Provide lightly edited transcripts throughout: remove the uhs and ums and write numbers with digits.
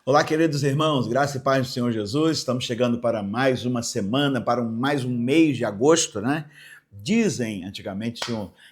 Olá, queridos irmãos, graça e paz do Senhor Jesus. Estamos chegando para mais uma semana, para mais um mês de agosto, né? Dizem, antigamente,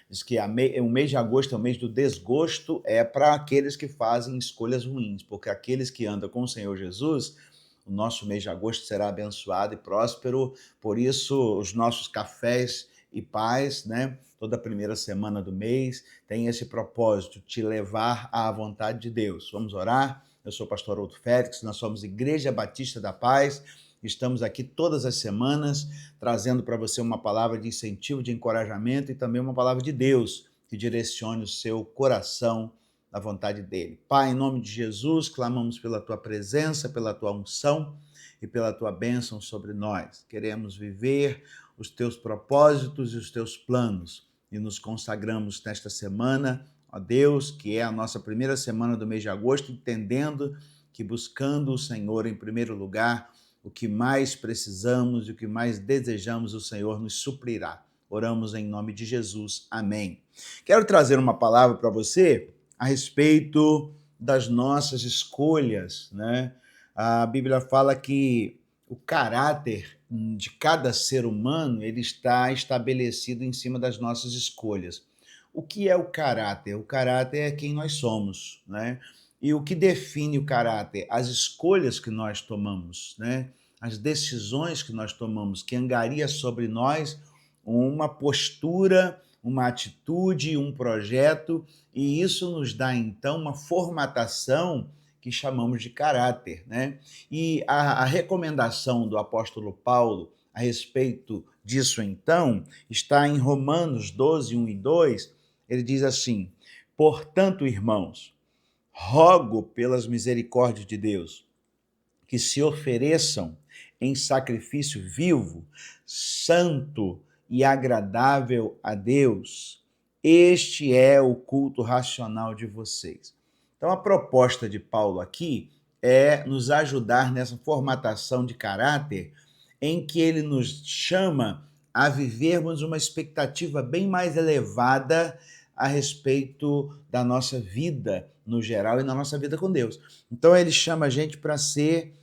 diz que o mês de agosto é o mês do desgosto, é para aqueles que fazem escolhas ruins, porque aqueles que andam com o Senhor Jesus, o nosso mês de agosto será abençoado e próspero. Por isso, os nossos cafés e paz, né? Toda primeira semana do mês tem esse propósito, te levar à vontade de Deus. Vamos orar? Eu sou o pastor Outro Félix, nós somos Igreja Batista da Paz, estamos aqui todas as semanas trazendo para você uma palavra de incentivo, de encorajamento e também uma palavra de Deus que direcione o seu coração na vontade dele. Pai, em nome de Jesus, clamamos pela tua presença, pela tua unção e pela tua bênção sobre nós. Queremos viver os teus propósitos e os teus planos e nos consagramos nesta semana, ó Deus, que é a nossa primeira semana do mês de agosto, entendendo que buscando o Senhor em primeiro lugar, o que mais precisamos e o que mais desejamos, o Senhor nos suprirá. Oramos em nome de Jesus. Amém. Quero trazer uma palavra para você a respeito das nossas escolhas, né? A Bíblia fala que o caráter de cada ser humano ele está estabelecido em cima das nossas escolhas. O que é o caráter? O caráter é quem nós somos, né? E o que define o caráter? As escolhas que nós tomamos, né? As decisões que nós tomamos, que angaria sobre nós uma postura, uma atitude, um projeto, e isso nos dá então uma formatação que chamamos de caráter, né? E a recomendação do apóstolo Paulo a respeito disso, então, está em Romanos 12, 1 e 2. Ele diz assim: portanto, irmãos, rogo pelas misericórdias de Deus que se ofereçam em sacrifício vivo, santo e agradável a Deus. Este é o culto racional de vocês. Então, a proposta de Paulo aqui é nos ajudar nessa formatação de caráter, em que ele nos chama a vivermos uma expectativa bem mais elevada a respeito da nossa vida no geral e na nossa vida com Deus. Então, ele chama a gente para ser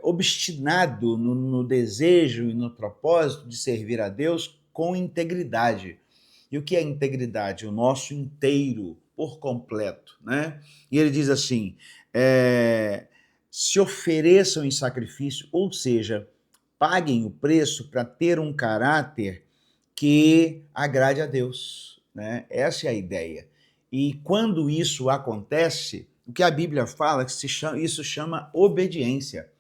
obstinado no desejo e no propósito de servir a Deus com integridade. E o que é integridade? O nosso inteiro, por completo, né? E ele diz assim, se ofereçam em sacrifício, ou seja, paguem o preço para ter um caráter que agrade a Deus, né? Essa é a ideia. E quando isso acontece, o que a Bíblia fala que isso chama obediência.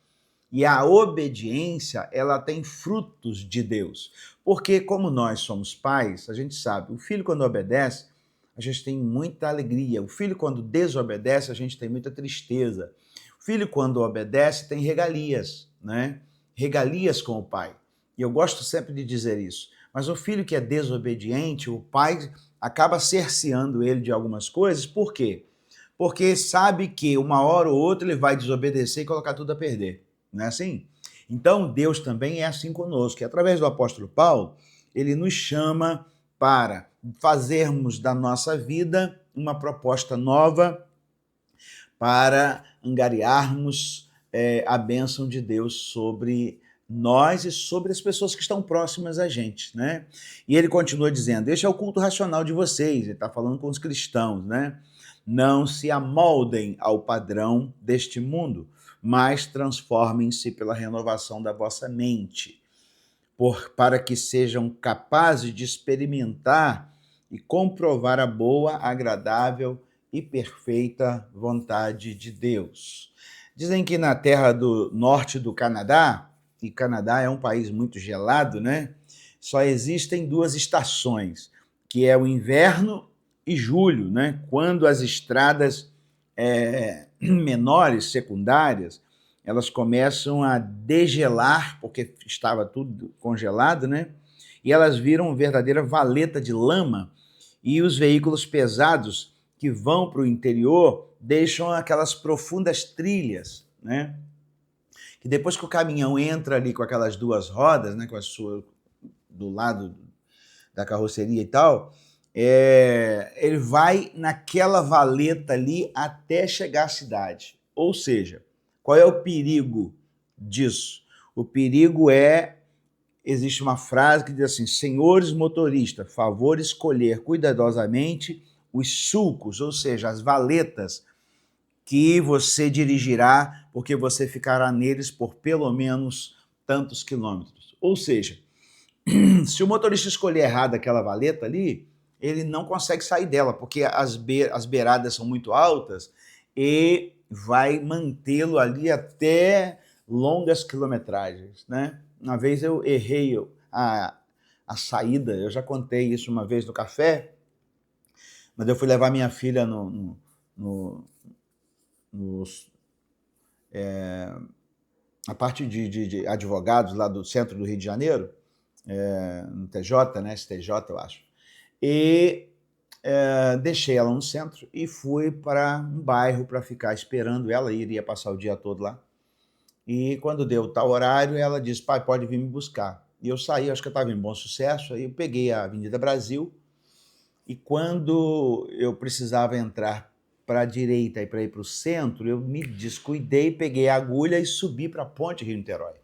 E a obediência, ela tem frutos de Deus. Porque como nós somos pais, a gente sabe, o filho quando obedece, a gente tem muita alegria. O filho quando desobedece, a gente tem muita tristeza. O filho quando obedece tem regalias, né? Regalias com o pai. E eu gosto sempre de dizer isso. Mas o filho que é desobediente, o pai acaba cerceando ele de algumas coisas. Por quê? Porque sabe que uma hora ou outra ele vai desobedecer e colocar tudo a perder. Não é assim? Então, Deus também é assim conosco. E através do apóstolo Paulo, ele nos chama para fazermos da nossa vida uma proposta nova para angariarmos a bênção de Deus sobre nós e sobre as pessoas que estão próximas a gente, né? E ele continua dizendo, este é o culto racional de vocês, ele está falando com os cristãos, né? Não se amoldem ao padrão deste mundo, mas transformem-se pela renovação da vossa mente, para que sejam capazes de experimentar e comprovar a boa, agradável e perfeita vontade de Deus. Dizem que na terra do norte do Canadá, e Canadá é um país muito gelado, né? Só existem duas estações, que é o inverno e julho, né? Quando as estradas menores, secundárias, elas começam a degelar, porque estava tudo congelado, né? E elas viram uma verdadeira valeta de lama, e os veículos pesados que vão para o interior deixam aquelas profundas trilhas, né? Que depois que o caminhão entra ali com aquelas duas rodas, né, com a sua do lado da carroceria e tal, ele vai naquela valeta ali até chegar à cidade. Ou seja, qual é o perigo disso? O perigo existe uma frase que diz assim: senhores motoristas, favor escolher cuidadosamente os sulcos, ou seja, as valetas que você dirigirá, porque você ficará neles por pelo menos tantos quilômetros. Ou seja, se o motorista escolher errado aquela valeta ali, ele não consegue sair dela, porque as beiradas são muito altas e vai mantê-lo ali até longas quilometragens, né? Uma vez eu errei a saída, eu já contei isso uma vez no café, mas eu fui levar minha filha na parte de advogados lá do centro do Rio de Janeiro, no TJ, né, STJ, eu acho. E deixei ela no centro e fui para um bairro para ficar esperando ela, iria passar o dia todo lá. E quando deu tal horário, ela disse: pai, pode vir me buscar. E eu saí, acho que eu estava em Bom Sucesso, aí eu peguei a Avenida Brasil, e quando eu precisava entrar para a direita e para ir para o centro, eu me descuidei, peguei a agulha e subi para a Ponte Rio-Niterói.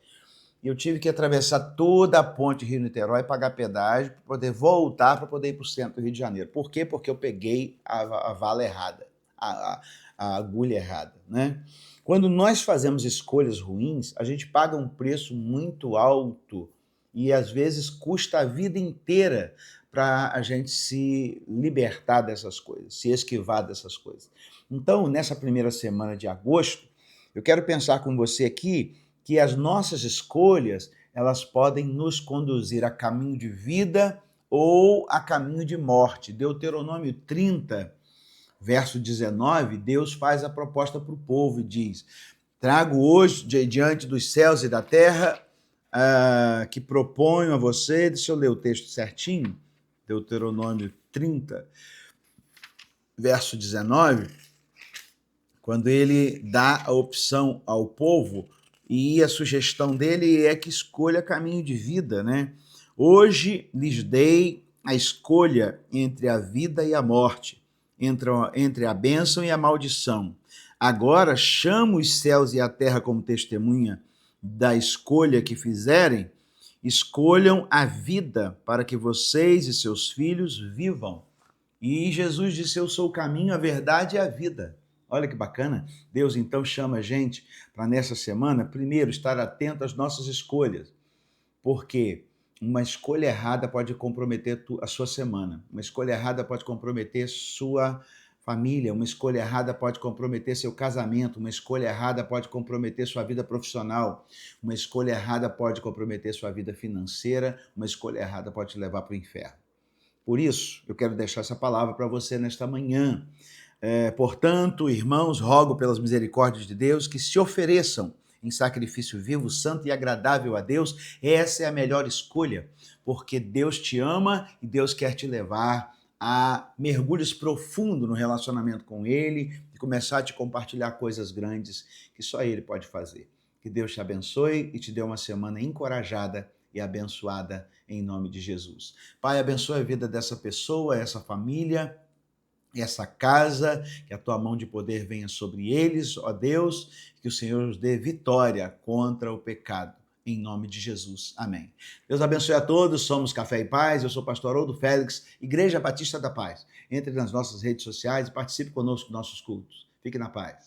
E eu tive que atravessar toda a Ponte Rio-Niterói, pagar pedágio, para poder voltar, para poder ir para o centro do Rio de Janeiro. Por quê? Porque eu peguei a vala errada, a agulha errada, né? Quando nós fazemos escolhas ruins, a gente paga um preço muito alto e às vezes custa a vida inteira para a gente se libertar dessas coisas, se esquivar dessas coisas. Então, nessa primeira semana de agosto, eu quero pensar com você aqui que as nossas escolhas, elas podem nos conduzir a caminho de vida ou a caminho de morte. Deuteronômio 30, verso 19, Deus faz a proposta para o povo e diz: trago hoje diante dos céus e da terra que proponho a você, deixa eu ler o texto certinho, Deuteronômio 30, verso 19, quando ele dá a opção ao povo, e a sugestão dele é que escolha caminho de vida, né? Hoje lhes dei a escolha entre a vida e a morte, entre a bênção e a maldição. Agora chamo os céus e a terra como testemunha da escolha que fizerem. Escolham a vida para que vocês e seus filhos vivam. E Jesus disse: eu sou o caminho, a verdade e a vida. Olha que bacana. Deus então chama a gente para nessa semana, primeiro, estar atento às nossas escolhas, porque uma escolha errada pode comprometer a sua semana, uma escolha errada pode comprometer sua família, uma escolha errada pode comprometer seu casamento, uma escolha errada pode comprometer sua vida profissional, uma escolha errada pode comprometer sua vida financeira, uma escolha errada pode te levar para o inferno. Por isso, eu quero deixar essa palavra para você nesta manhã. Portanto, irmãos, rogo pelas misericórdias de Deus que se ofereçam em sacrifício vivo, santo e agradável a Deus. Essa é a melhor escolha, porque Deus te ama e Deus quer te levar a mergulhos profundos no relacionamento com Ele e começar a te compartilhar coisas grandes que só Ele pode fazer. Que Deus te abençoe e te dê uma semana encorajada e abençoada em nome de Jesus. Pai, abençoe a vida dessa pessoa, essa família, essa casa, que a tua mão de poder venha sobre eles, ó Deus, que o Senhor nos dê vitória contra o pecado, em nome de Jesus. Amém. Deus abençoe a todos, somos Café e Paz, eu sou o pastor Haroldo Félix, Igreja Batista da Paz. Entre nas nossas redes sociais e participe conosco dos nossos cultos. Fique na paz.